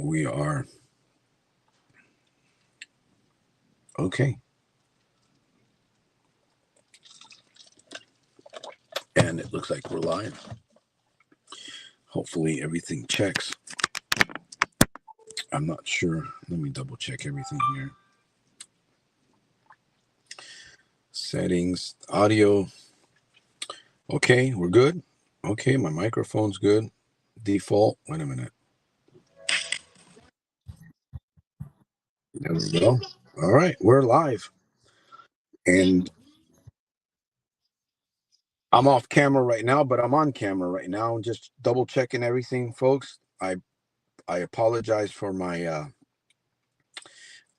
We are okay. And it looks like we're live. Hopefully everything checks. I'm not sure. Let me double check everything here. Settings, audio. Okay, we're good. Okay, my microphone's good. Default. Wait a minute. There we go. All right, we're live. And I'm off camera right now, but I'm on camera right now. I'm just double checking everything, folks. I apologize for my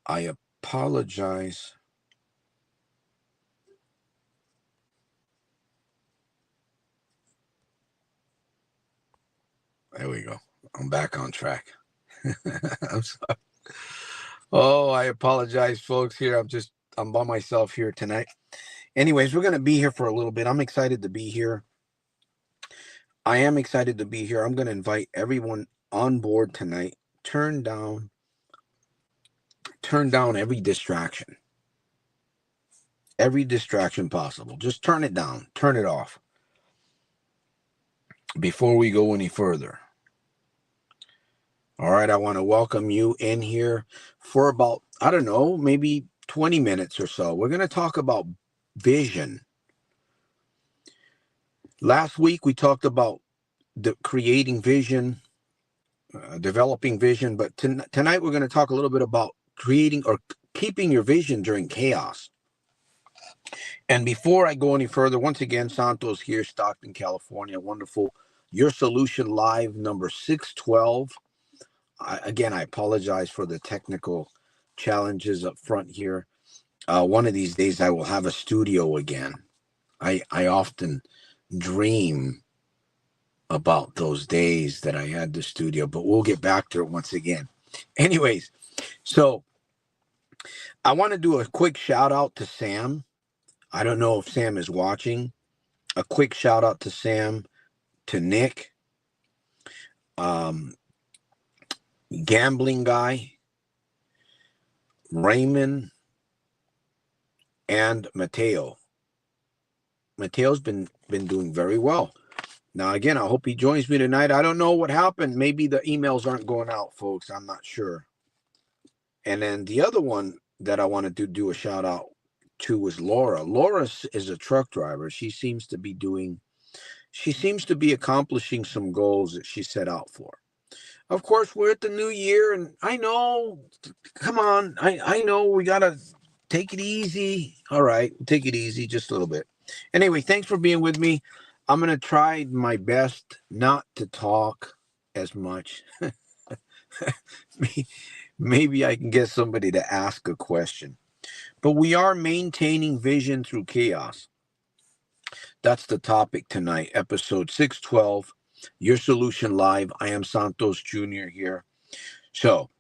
I apologize. There we go. I'm back on track. I'm sorry. Oh, I apologize, folks. Here, I'm by myself here tonight. Anyways, we're gonna be here for a little bit. I'm excited to be here. I am excited to be here. I'm gonna invite everyone on board tonight. Turn down every distraction possible. Just turn it down, turn it off before we go any further. All right, I want to welcome you in here for about, I don't know, maybe 20 minutes or so. We're going to talk about vision. Last week, we talked about creating vision, developing vision, but tonight we're going to talk a little bit about creating or keeping your vision during chaos. And before I go any further, once again, Santos here, Stockton, California, wonderful. Your Solution Live number 612. Again, I apologize for the technical challenges up front here. One of these days, I will have a studio again. I often dream about those days that I had the studio, but we'll get back to it once again. Anyways, so I want to do a quick shout out to Sam. I don't know if Sam is watching. A quick shout out to Sam, to Nick, Gambling Guy, Raymond, and Mateo. Mateo's been doing very well. Now, again, I hope he joins me tonight. I don't know what happened. Maybe the emails aren't going out, folks. I'm not sure. And then the other one that I wanted to do a shout out to was Laura. Laura is a truck driver. She seems to be accomplishing some goals that she set out for. Of course, we're at the new year, and I know, come on, I know we got to take it easy. All right, take it easy just a little bit. Anyway, thanks for being with me. I'm going to try my best not to talk as much. Maybe I can get somebody to ask a question. But we are maintaining vision through chaos. That's the topic tonight, episode 612, Your Solution Live. I am Santos Jr. here. So,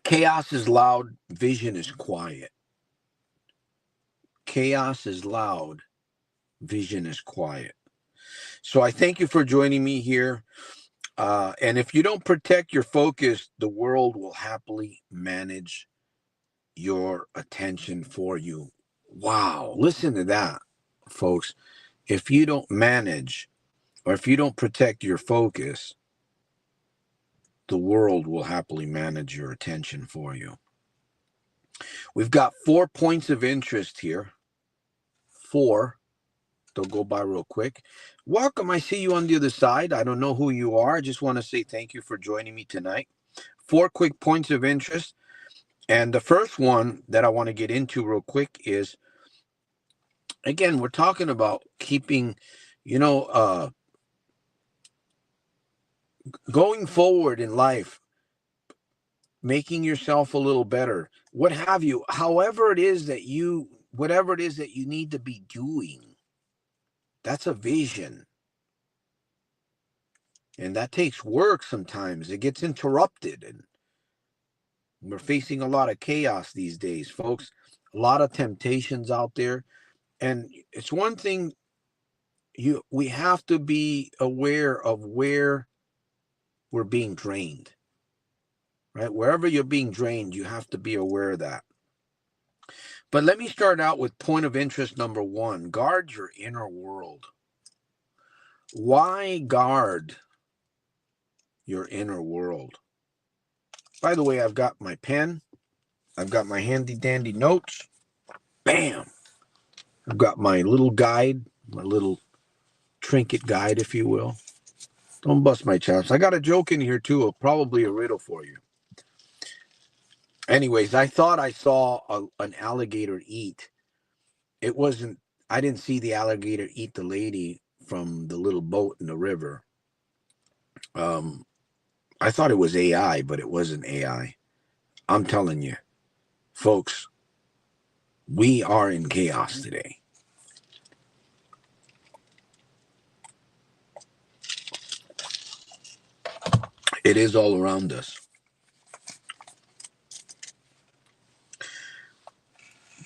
chaos is loud, vision is quiet. Chaos is loud, vision is quiet. So I thank you for joining me here. And if you don't protect your focus, the world will happily manage your attention for you. Wow. Listen to that, folks. If you don't manage or if you don't protect your focus, the world will happily manage your attention for you. We've got 4 points of interest here. 4. They'll go by real quick. Welcome. I see you on the other side. I don't know who you are. I just want to say thank you for joining me tonight. 4 quick points of interest. And the first one that I want to get into real quick is, again, we're talking about keeping, going forward in life, making yourself a little better, what have you, whatever it is that you need to be doing. That's a vision. And that takes work sometimes. It gets interrupted. And we're facing a lot of chaos these days, folks. A lot of temptations out there. And it's one thing, we have to be aware of where we're being drained. right? Wherever you're being drained, you have to be aware of that. But let me start out with point of interest number 1. Guard your inner world. Why guard your inner world? By the way, I've got my pen. I've got my handy dandy notes. Bam! I've got my little guide, my little trinket guide, if you will. Don't bust my chops. I got a joke in here too, probably a riddle for you. Anyways, I thought I saw an alligator eat. It wasn't, I didn't see the alligator eat the lady from the little boat in the river. I thought it was AI, but it wasn't AI. I'm telling you, folks, we are in chaos today. It is all around us.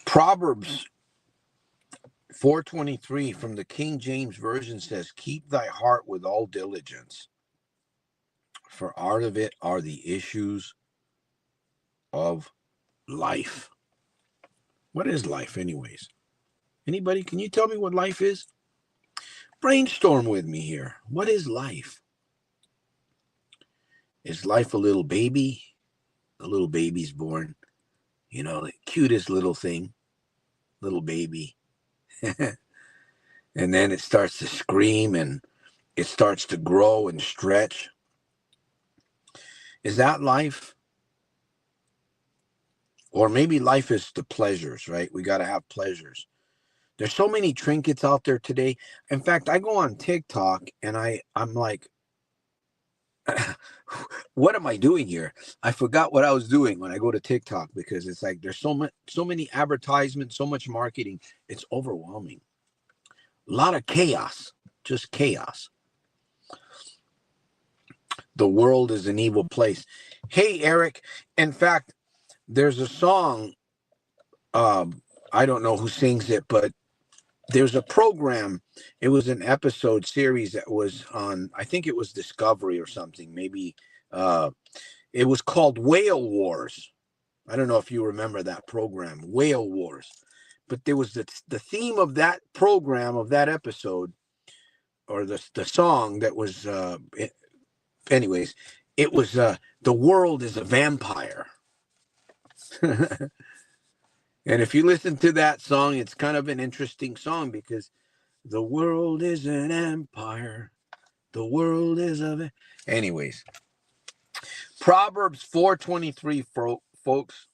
Proverbs 4:23 from the King James Version says, "Keep thy heart with all diligence, for out of it are the issues of life." What is life, anyways? Anybody, can you tell me what life is? Brainstorm with me here. What is life? Is life a little baby? A little baby's born, you know, the cutest little thing, little baby. And then it starts to scream and it starts to grow and stretch. Is that life? Or maybe life is the pleasures, right? We got to have pleasures. There's so many trinkets out there today. In fact, I go on TikTok and I'm like, what am I doing here? I forgot what I was doing when I go to TikTok, because it's like there's so many advertisements, so much marketing. It's overwhelming. A lot of chaos, just chaos. The world is an evil place. Hey, Eric. In fact, there's a song. I don't know who sings it, but there's a program. It was an episode series that was on, I think it was Discovery or something. Maybe it was called Whale Wars. I don't know if you remember that program, Whale Wars. But there was the theme of that program, of that episode, or the song that was, anyways, it was the world is a vampire. And if you listen to that song, it's kind of an interesting song, because the world is an empire. The world is a... Anyways, Proverbs 4:23, folks.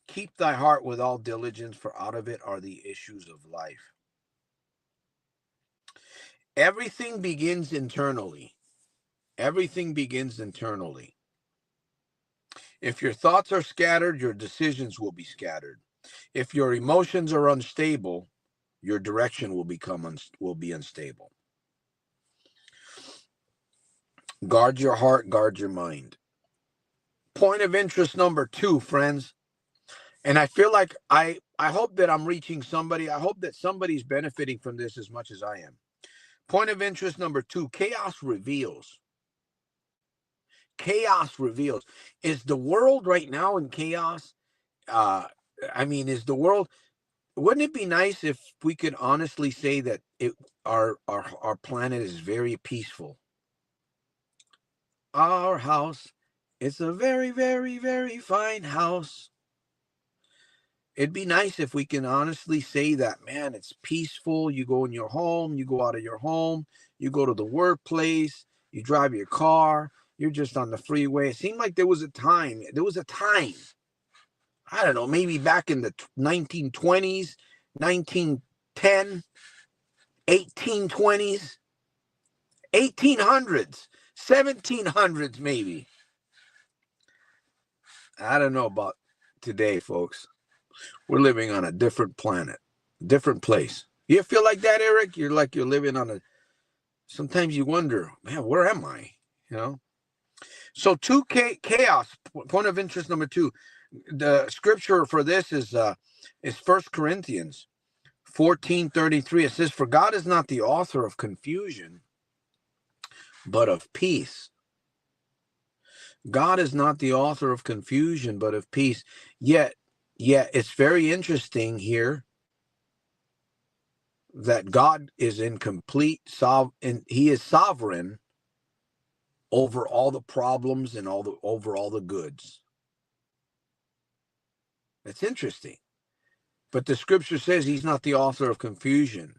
Keep thy heart with all diligence, for out of it are the issues of life. Everything begins internally. Everything begins internally. If your thoughts are scattered, your decisions will be scattered. If your emotions are unstable, your direction will be unstable. Guard your heart, guard your mind. Point of interest number 2, friends. And I feel like I hope that I'm reaching somebody. I hope that somebody's benefiting from this as much as I am. Point of interest number 2, chaos reveals. Chaos reveals. Is the world right now in chaos? Is the world... Wouldn't it be nice if we could honestly say that our planet is very peaceful? Our house, it's a very, very, very fine house. It'd be nice if we can honestly say that, man, it's peaceful. You go in your home, you go out of your home, you go to the workplace, you drive your car, you're just on the freeway. It seemed like there was a time, I don't know, maybe back in the 1920s, 1910, 1820s, 1800s, 1700s, maybe. I don't know about today, folks. We're living on a different planet, different place. You feel like that, Eric? You're like you're living on a... Sometimes you wonder, man, where am I? You know? So chaos, point of interest number 2. The scripture for this is 1 Corinthians 14:33. It says, "For God is not the author of confusion, but of peace." God is not the author of confusion, but of peace. Yet it's very interesting here that God is in complete and he is sovereign over all the problems and over all the goods. That's interesting. But the scripture says he's not the author of confusion.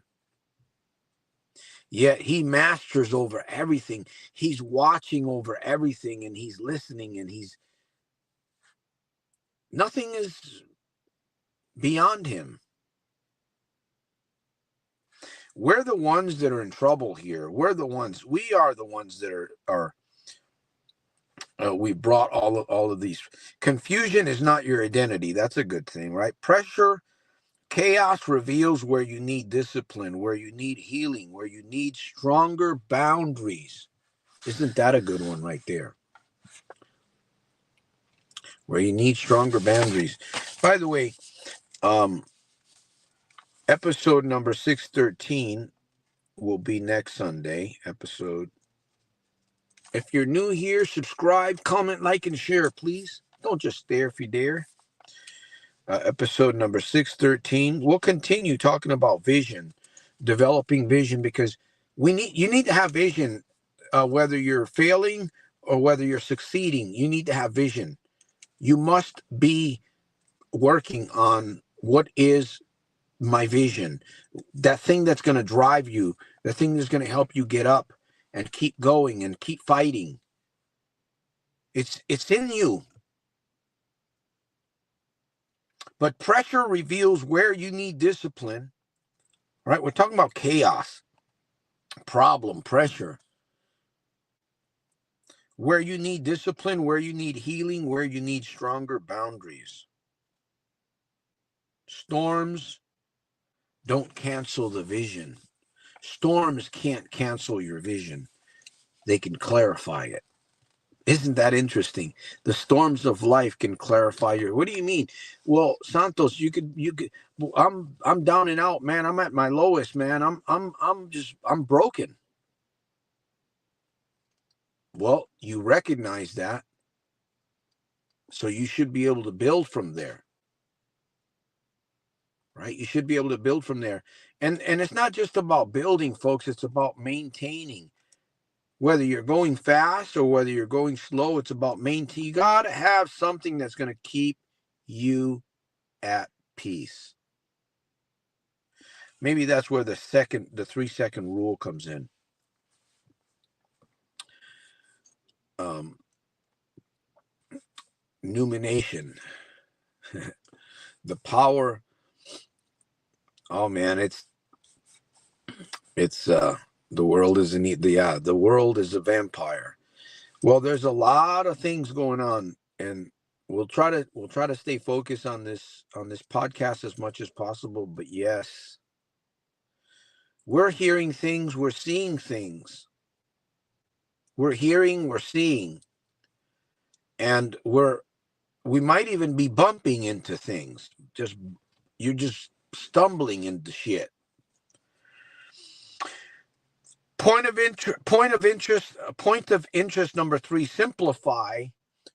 Yet he masters over everything. He's watching over everything, and he's listening, and nothing is beyond him. We're the ones that are in trouble here. We are the ones that are we brought all of these. Confusion is not your identity. That's a good thing, right? Pressure, chaos reveals where you need discipline, where you need healing, where you need stronger boundaries. Isn't that a good one right there? Where you need stronger boundaries. By the way, episode number 613 will be next Sunday episode. If you're new here, subscribe, comment, like, and share, please. Don't just stare if you dare. Episode number 613. We'll continue talking about vision, developing vision, because you need to have vision, whether you're failing or whether you're succeeding. You need to have vision. You must be working on what is my vision, that thing that's going to drive you, the thing that's going to help you get up and keep going and keep fighting. It's in you. But pressure reveals where you need discipline. All right, we're talking about chaos, problem, pressure. Where you need discipline, where you need healing, where you need stronger boundaries. Storms don't cancel the vision. Storms can't cancel your vision. They can clarify it. Isn't that interesting? The storms of life can clarify your. What do you mean? Well, Santos, you could. I'm down and out, man. I'm at my lowest, man. I'm broken. Well, you recognize that, so you should be able to build from there, right? You should be able to build from there, and it's not just about building, folks. It's about maintaining. Whether you're going fast or whether you're going slow, it's about maintaining. You got to have something that's going to keep you at peace. Maybe that's where the 3-second rule comes in. Numination. The power. Oh man, it's the world is the world is a vampire. Well, there's a lot of things going on, and we'll try to stay focused on this podcast as much as possible. But yes, we're hearing things, we're seeing things. We're hearing, we're seeing, and we might even be bumping into things. You're just stumbling into shit. Point of interest number 3, simplify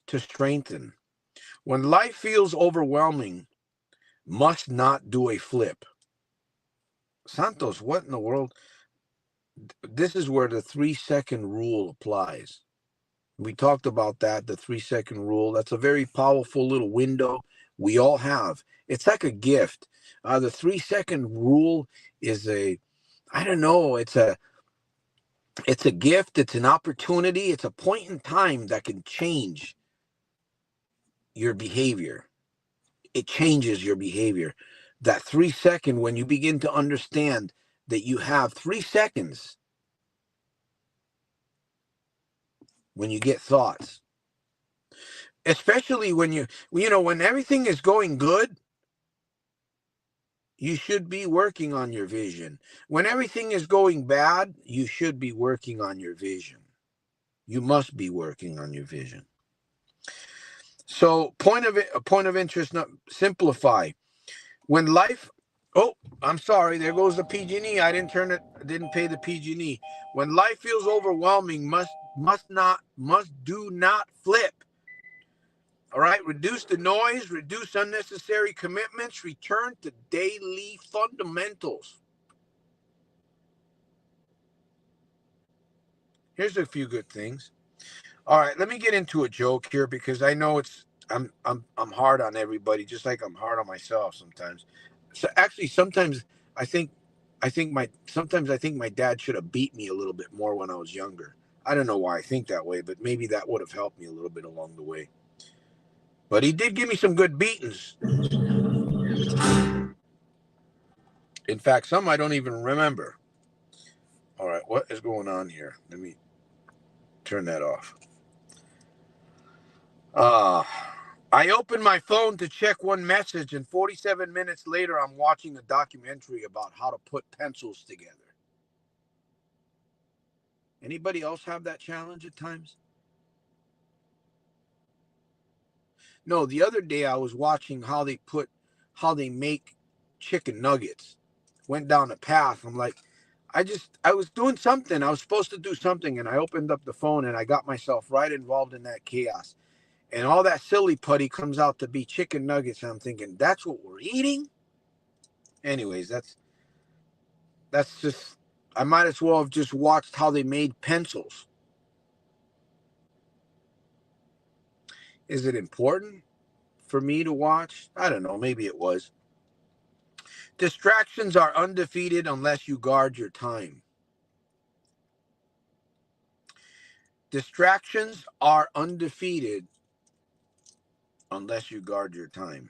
to strengthen. When life feels overwhelming, must not do a flip. Santos, what in the world? This is where the 3-second rule applies. We talked about that, the 3-second rule. That's a very powerful little window we all have. It's like a gift. The 3-second rule is it's a gift, it's an opportunity, it's a point in time that can change your behavior. It changes your behavior. That 3-second, when you begin to understand that you have 3 seconds when you get thoughts, especially when when everything is going good, you should be working on your vision. When everything is going bad, you should be working on your vision. You must be working on your vision. So, point of interest, simplify. When life, oh, I'm sorry, there goes the PG&E. I didn't pay the PG&E. When life feels overwhelming, must do not flip. All right, reduce the noise, reduce unnecessary commitments, return to daily fundamentals. Here's a few good things. All right, let me get into a joke here because I know I'm hard on everybody, just like I'm hard on myself sometimes. So actually, sometimes I think sometimes I think my dad should have beat me a little bit more when I was younger. I don't know why I think that way, but maybe that would have helped me a little bit along the way. But he did give me some good beatings. In fact, some I don't even remember. All right, what is going on here? Let me turn that off. I opened my phone to check one message, and 47 minutes later, I'm watching a documentary about how to put pencils together. Anybody else have that challenge at times? No, the other day I was watching how they make chicken nuggets. Went down a path. I'm like, I was doing something. I was supposed to do something, and I opened up the phone, and I got myself right involved in that chaos. And all that silly putty comes out to be chicken nuggets. And I'm thinking, that's what we're eating? Anyways, that's just, I might as well have just watched how they made pencils. Is it important for me to watch? I don't know. Maybe it was. Distractions are undefeated unless you guard your time. Distractions are undefeated unless you guard your time.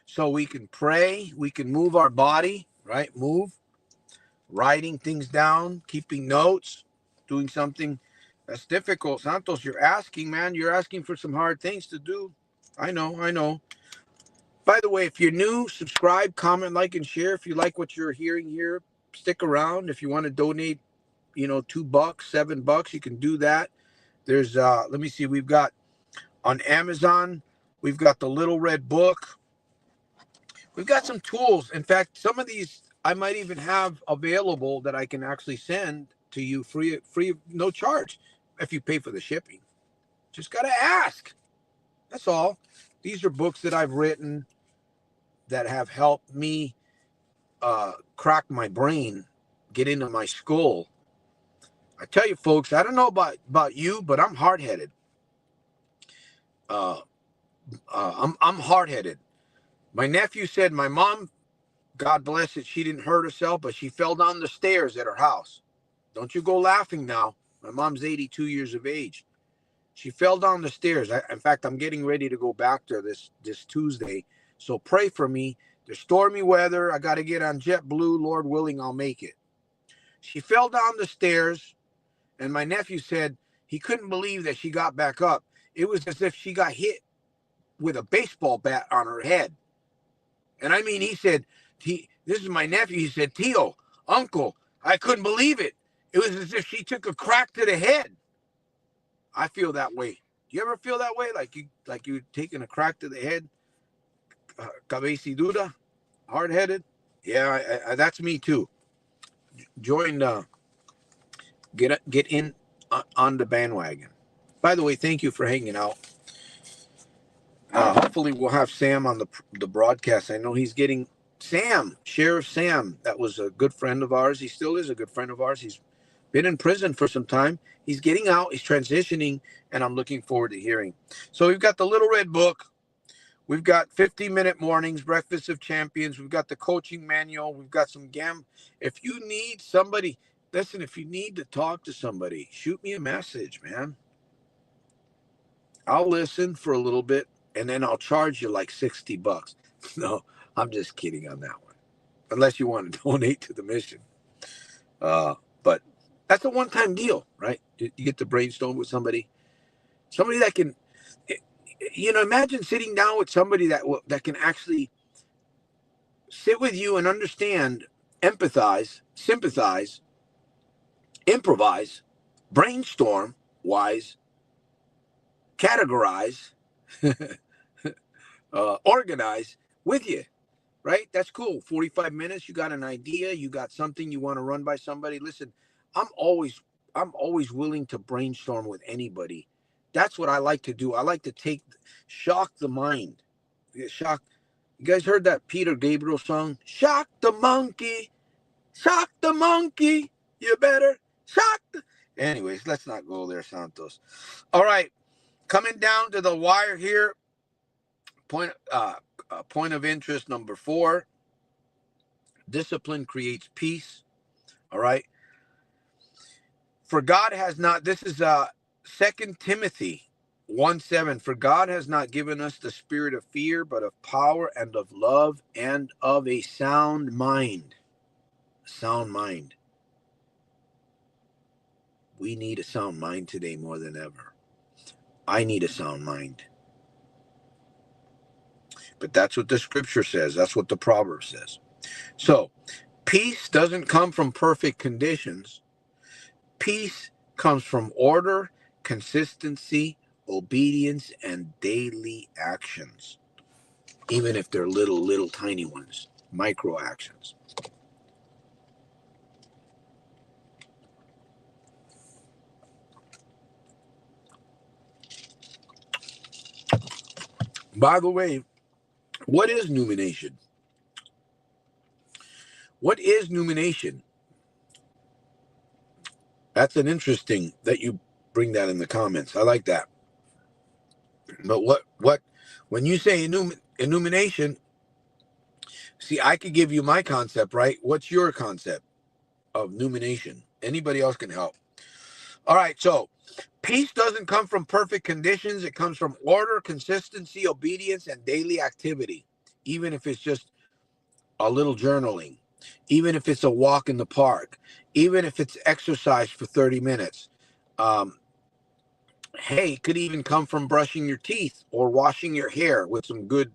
So we can pray, we can move our body, right? Move, writing things down, keeping notes, doing something that's difficult. Santos, you're asking, man. You're asking for some hard things to do. I know. By the way, if you're new, subscribe, comment, like, and share. If you like what you're hearing here, stick around. If you want to donate, $2, $7, you can do that. There's let me see, we've got on Amazon, we've got the Little Red Book. We've got some tools. In fact, some of these I might even have available that I can actually send to you free, no charge, if you pay for the shipping. Just got to ask. That's all. These are books that I've written that have helped me crack my brain, get into my skull. I tell you, folks, I don't know about you, but I'm hard-headed. I'm hard-headed. My nephew said my mom, God bless it, she didn't hurt herself, but she fell down the stairs at her house. Don't you go laughing now. My mom's 82 years of age. She fell down the stairs. In fact, I'm getting ready to go back there this Tuesday. So pray for me. There's stormy weather. I got to get on JetBlue. Lord willing, I'll make it. She fell down the stairs, and my nephew said he couldn't believe that she got back up. It was as if she got hit with a baseball bat on her head. And I mean, he said, this is my nephew. He said, Tio, uncle, I couldn't believe it. It was as if she took a crack to the head. I feel that way. Do you ever feel that way? Like you taking a crack to the head? Cabecidura? Hard-headed? Yeah, that's me too. Join, get in on the bandwagon. By the way, thank you for hanging out. Hopefully we'll have Sam on the broadcast. I know he's getting Sheriff Sam. That was a good friend of ours. He still is a good friend of ours. He's been in prison for some time. He's getting out. He's transitioning, and I'm looking forward to hearing. So we've got the Little Red Book. We've got 15-minute mornings, Breakfast of Champions. We've got the coaching manual. We've got some If you need somebody, listen, if you need to talk to somebody, shoot me a message, man. I'll listen for a little bit, and then I'll charge you like $60. No, I'm just kidding on that one. Unless you want to donate to the mission. But that's a one-time deal, right? You get to brainstorm with somebody that can, imagine sitting down with somebody that can actually sit with you and understand, empathize, sympathize, improvise, brainstorm, wise, categorize, organize with you, right? That's cool. 45 minutes, you got an idea, you got something you want to run by somebody. Listen, I'm always I'm always willing to brainstorm with anybody. That's what I like to do. I like to shock the mind. Yeah, shock. You guys heard that Peter Gabriel song? Shock the monkey. Shock the monkey. You better shock the... Anyways, let's not go there, Santos. All right. Coming down to the wire here. Point of interest number 4. Discipline creates peace. All right. For God has not, this is 2 Timothy 1:7. For God has not given us the spirit of fear, but of power and of love and of a sound mind. Sound mind. We need a sound mind today more than ever. I need a sound mind. But that's what the scripture says. That's what the Proverbs says. So, peace doesn't come from perfect conditions. Peace comes from order, consistency, obedience, and daily actions. Even if they're little tiny ones, micro actions. By the way, what is numination? What is numination? That's an interesting that you bring that in the comments. I like that. But when you say illumination, see, I could give you my concept, right? What's your concept of numination? Anybody else can help. All right, so peace doesn't come from perfect conditions. It comes from order, consistency, obedience, and daily activity. Even if it's just a little journaling, even if it's a walk in the park, even if it's exercise for 30 minutes. Hey, it could even come from brushing your teeth or washing your hair with some good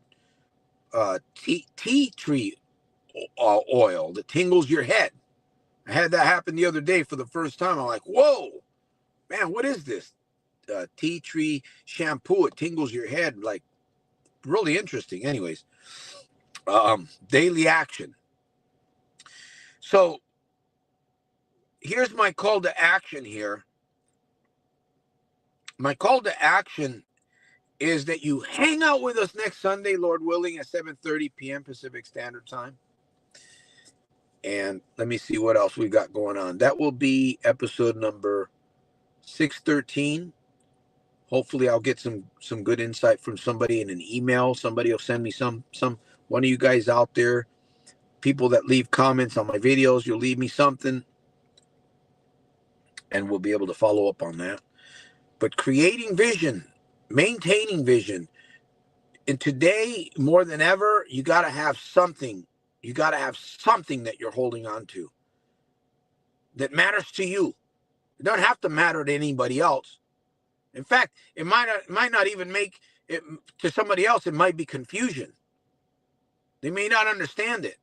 tea tree oil that tingles your head. I had that happen the other day for the first time. I'm like, whoa, man, what is this? Tea tree shampoo. It tingles your head. Like, really interesting. Anyways, daily action. So here's my call to action here. My call to action is that you hang out with us next Sunday, Lord willing, at 7:30 p.m. Pacific Standard Time. And let me see what else we got going on. That will be episode number 613. Hopefully I'll get some good insight from somebody in an email. Somebody will send me one of you guys out there, people that leave comments on my videos, you'll leave me something and we'll be able to follow up on that. But creating vision, maintaining vision. And today, more than ever, you got to have something. You got to have something that you're holding on to that matters to you. It don't have to matter to anybody else. In fact, it might not even make it to somebody else. It might be confusion. They may not understand it.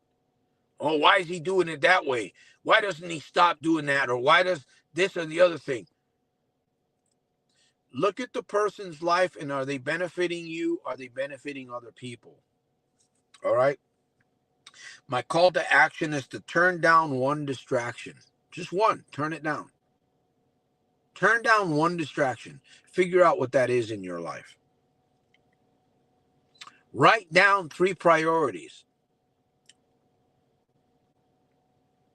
Oh, why is he doing it that way? Why doesn't he stop doing that? Or why does this or the other thing? Look at the person's life and are they benefiting you? Are they benefiting other people? All right. My call to action is to turn down one distraction. Just one. Turn it down. Turn down one distraction. Figure out what that is in your life. Write down 3 priorities.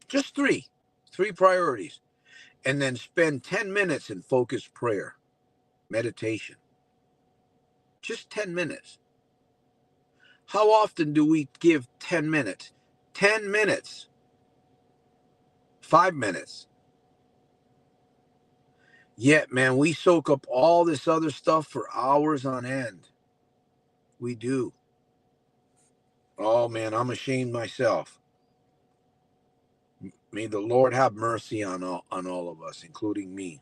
Just 3. 3 priorities. And then spend 10 minutes in focused prayer, meditation. Just 10 minutes. How often do we give 10 minutes? 10 minutes. 5 minutes. Yet, man, we soak up all this other stuff for hours on end. We do. Oh, man, I'm ashamed myself. May the Lord have mercy on all of us, including me.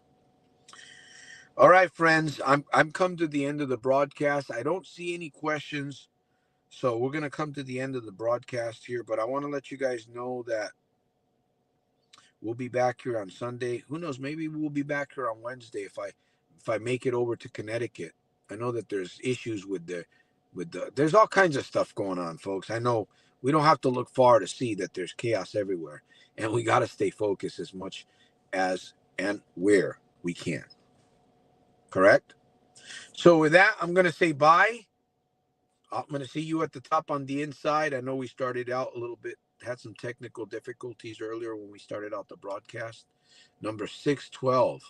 All right, friends, I'm come to the end of the broadcast. I don't see any questions, so we're going to come to the end of the broadcast here, but I want to let you guys know that we'll be back here on Sunday. Who knows, maybe we'll be back here on Wednesday if I make it over to Connecticut. I know that there's issues with the there's all kinds of stuff going on, folks. I know We don't have to look far to see that there's chaos everywhere. And we got to stay focused as much as and where we can. Correct? So with that, I'm going to say bye. I'm going to see you at the top on the inside. I know we started out a little bit, had some technical difficulties earlier when we started out the broadcast. Number 612.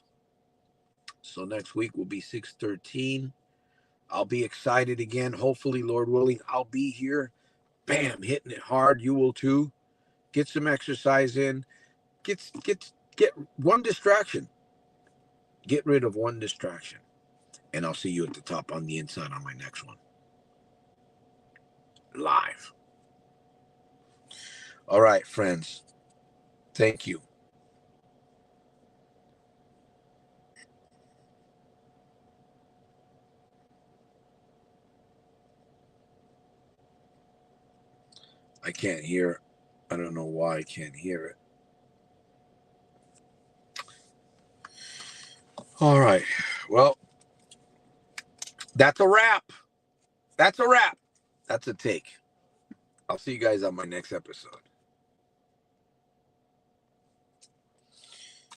So next week will be 613. I'll be excited again. Hopefully, Lord willing, I'll be here. Bam, hitting it hard. You will too. Get some exercise in. Get one distraction. Get rid of one distraction. And I'll see you at the top on the inside on my next one. Live. All right, friends. Thank you. I can't hear. I don't know why I can't hear it. All right. Well, that's a wrap. That's a wrap. That's a take. I'll see you guys on my next episode.